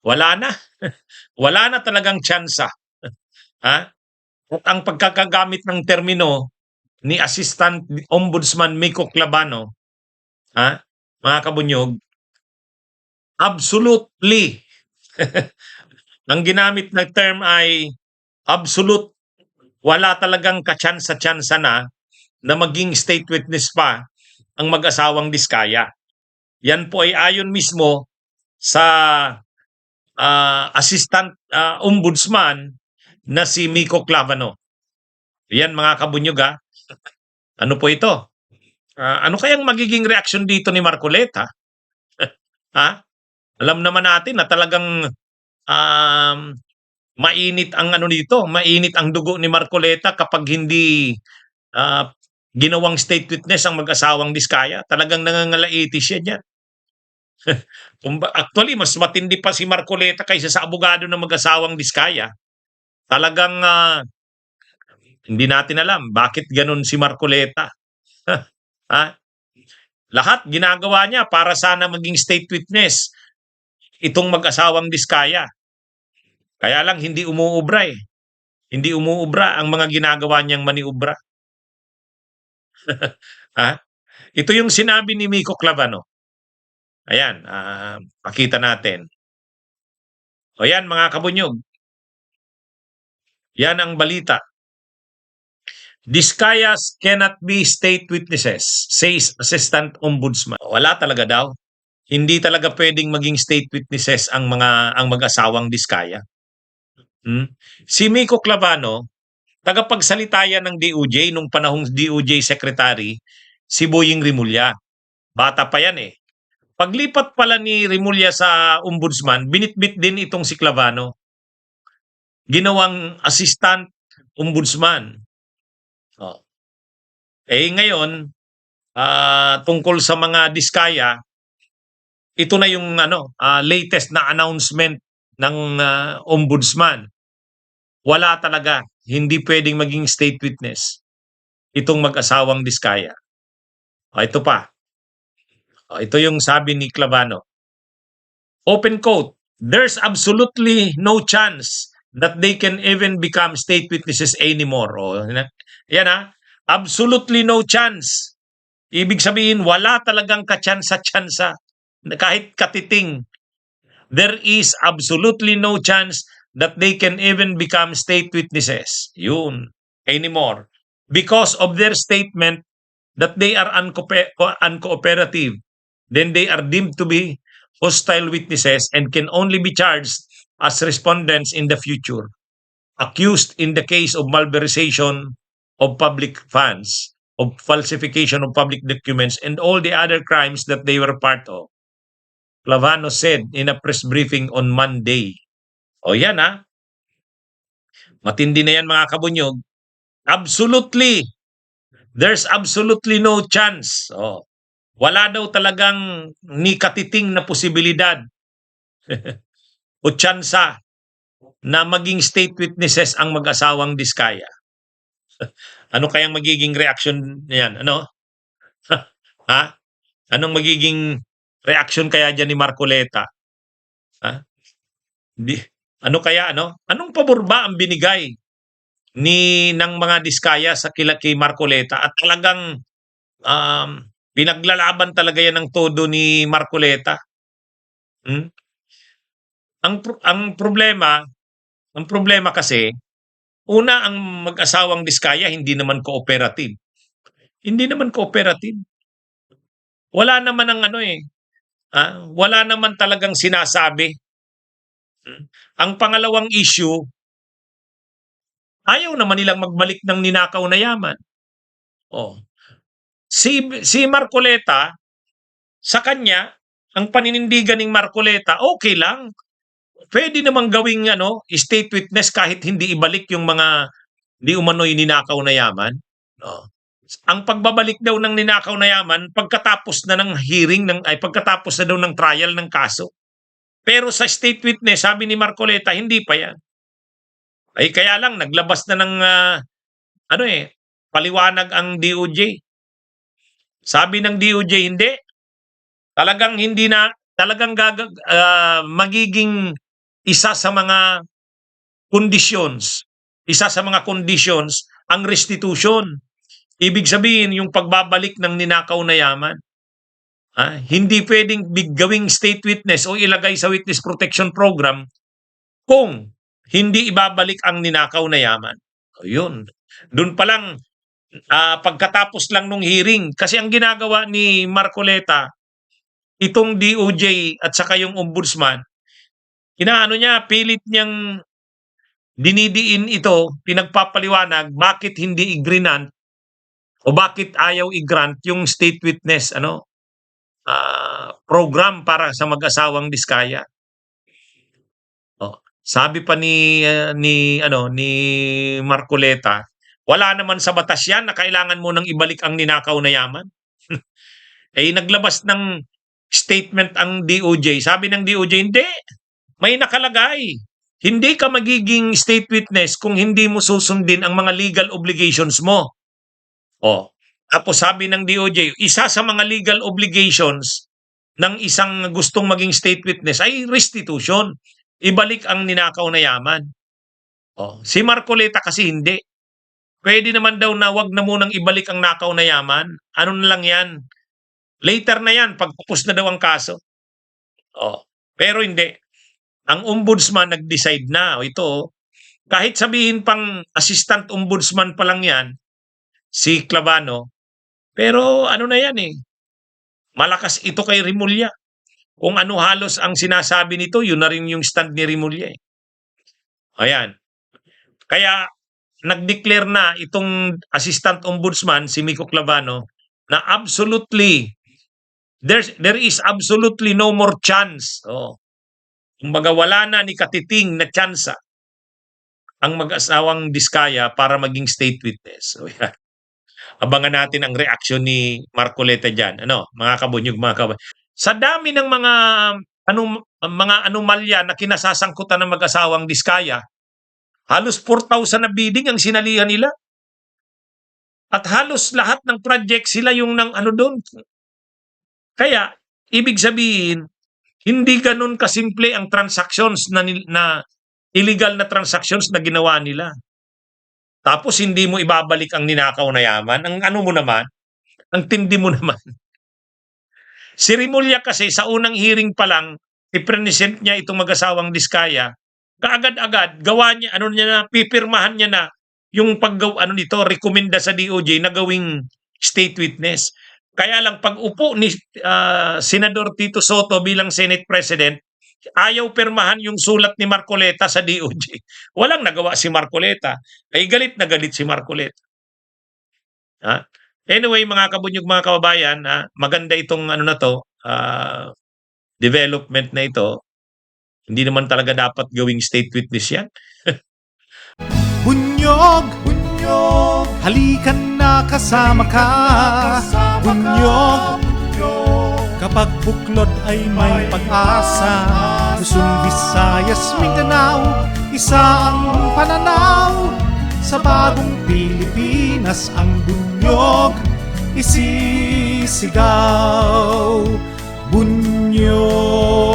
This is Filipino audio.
Wala na. Wala na talagang tsansa. Ha? At ang pagkakagamit ng termino ni Assistant Ombudsman Miko Clavano, ha, mga kabunyog, absolutely. Ang ginamit na term ay absolute. Wala talagang katsansa-tsansa na maging state witness pa ang mag-asawang Diskaya. Yan po ay ayon mismo sa Assistant Ombudsman na si Miko Clavano. Yan mga kabunyog ha. Ano po ito? Ano kayang magiging reaksyon dito ni Marcoleta? Ha? Alam naman natin na talagang mainit ang ano dito, mainit ang dugo ni Marcoleta kapag hindi ginawang state witness ang mag-asawang Diskaya. Talagang nangangalaiti siya niyan. Actually, mas matindi pa si Marcoleta kaysa sa abogado ng mag-asawang Diskaya. Talagang hindi natin alam bakit ganun si Marcoleta. Ha? Lahat ginagawa niya para sana maging state witness itong mag-asawang Diskaya. Kaya lang hindi umuubra eh. Hindi umuubra ang mga ginagawa niyang maniubra. Ha? Ito yung sinabi ni Miko Clavano. Ayan, pakita natin. O yan mga kabunyog. Yan ang balita. Diskayas cannot be state witnesses, says Assistant Ombudsman. Wala talaga daw. Hindi talaga pwedeng maging state witnesses ang mag-asawang Diskaya. Si Miko Clavano, tagapagsalita yan ng DOJ nung panahong DOJ Secretary, si Boying Rimulya. Bata pa yan eh. Paglipat pala ni Rimulya sa Ombudsman, binitbit din itong si Clavano. Ginawang Assistant Ombudsman. Ngayon, tungkol sa mga Diskaya, ito na yung latest na announcement ng Ombudsman. Wala talaga, hindi pwedeng maging state witness itong mag-asawang Diskaya. Ito pa. Ito yung sabi ni Clavano. Open quote, there's absolutely no chance that they can even become state witnesses anymore. Yan ha. Absolutely no chance. Ibig sabihin, wala talagang katsansa-tsansa. Kahit katiting. There is absolutely no chance that they can even become state witnesses. Yun. Anymore. Because of their statement that they are uncooperative, then they are deemed to be hostile witnesses and can only be charged as respondents in the future, accused in the case of malversation of public funds, of falsification of public documents, and all the other crimes that they were part of. Clavano said in a press briefing on Monday. O yan ha. Matindi na yan mga kabunyog. Absolutely. There's absolutely no chance. Wala daw talagang ni katiting na posibilidad o tsansa na maging state witnesses ang mag-asawang Diskaya. Ano kayang magiging reaction niyan? Ano? Ha? Anong magiging reaction kaya dyan ni Marcoleta? Ha? Ano kaya Anong pabor ba ang binigay ng mga Diskaya sa kay Marcoleta at talagang pinaglalaban talaga yan ng todo ni Marcoleta. Ang problema kasi, una ang mag-asawang Diskaya hindi naman cooperative. Hindi naman cooperative. Wala naman ang wala naman talagang sinasabi. Ang pangalawang issue, ayaw naman nilang magbalik ng ninakaw na yaman. Si Marcoleta, sa kanya, ang paninindigan ng Marcoleta, okay lang. Pwede namang gawing state witness kahit hindi ibalik yung mga di umano'y ninakaw na yaman. Ang pagbabalik daw ng ninakaw na yaman, pagkatapos na ng hearing, pagkatapos na daw ng trial ng kaso. Pero sa state witness, sabi ni Marcoleta, hindi pa yan. Kaya lang, naglabas na ng paliwanag ang DOJ. Sabi ng DOJ, hindi. Talagang hindi na, talagang magiging isa sa mga conditions ang restitution. Ibig sabihin yung pagbabalik ng ninakaw na yaman. Hindi pwedeng gawing state witness o ilagay sa witness protection program kung hindi ibabalik ang ninakaw na yaman. Yun. Doon pa lang, pagkatapos lang nung hearing, kasi ang ginagawa ni Marcoleta, itong DOJ at saka yung ombudsman, inaano niya, pilit niyang dinidiin ito, pinagpapaliwanag, bakit hindi i-grant o bakit ayaw i-grant yung state witness program para sa mag-asawang Diskaya. Sabi pa ni Marcoleta, wala naman sa batas yan na kailangan mo nang ibalik ang ninakaw na yaman. Naglabas ng statement ang DOJ. Sabi ng DOJ, hindi. May nakalagay. Hindi ka magiging state witness kung hindi mo susundin ang mga legal obligations mo. Tapos sabi ng DOJ, isa sa mga legal obligations ng isang gustong maging state witness ay restitution. Ibalik ang ninakaw na yaman. Si Marcoleta kasi hindi. Pwede naman daw na wag na munang ibalik ang nakaw na yaman. Ano na lang yan? Later na yan, pagtapos na daw ang kaso. Pero hindi. Ang ombudsman nag-decide na. Ito, kahit sabihin pang assistant ombudsman pa lang yan, si Clavano, pero ano na yan malakas ito kay Rimulya. Kung ano halos ang sinasabi nito, yun na rin yung stand ni Rimulya. Ayan. Kaya nag-declare na itong assistant ombudsman, si Miko Clavano, na absolutely, there is absolutely no more chance. Kumbaga wala na ni katiting na tsansa ang mag-asawang Diskaya para maging state witness. Yan. Abangan natin ang reaksyon ni Marcoleta dyan. Mga kabunyog, mga kabunyog. Sa dami ng mga anomalya na kinasasangkutan ng mag-asawang Diskaya, halos 4,000 na bidding ang sinalihan nila. At halos lahat ng project sila yung doon. Kaya, ibig sabihin, hindi ganun kasimple ang transactions na illegal na transactions na ginawa nila. Tapos hindi mo ibabalik ang ninakaw na yaman. Ang mo naman, ang tindi mo naman. Si Rimulya kasi sa unang hearing pa lang, i-present niya itong mag-asawang Diskaya, kaagad-agad, gawa niya, pipirmahan niya na yung nito, rekomenda sa DOJ na gawing state witness. Kaya lang pag upo ni Senador Tito Soto bilang Senate President, ayaw pirmahan yung sulat ni Marcoleta sa DOJ. Walang nagawa si Marcoleta. Galit na galit si Marcoleta. Anyway, mga kabunyog, mga kababayan, maganda itong development na ito. Hindi naman talaga dapat gawing state witness yan. Bunyog, bunyog, halikan na kasama ka. Bunyog, kapag buklod ay may pag-asa. Luzon, Visayas, Mindanao, isa ang pananaw. Sa bagong Pilipinas ang bunyog isisigaw. Bunyog.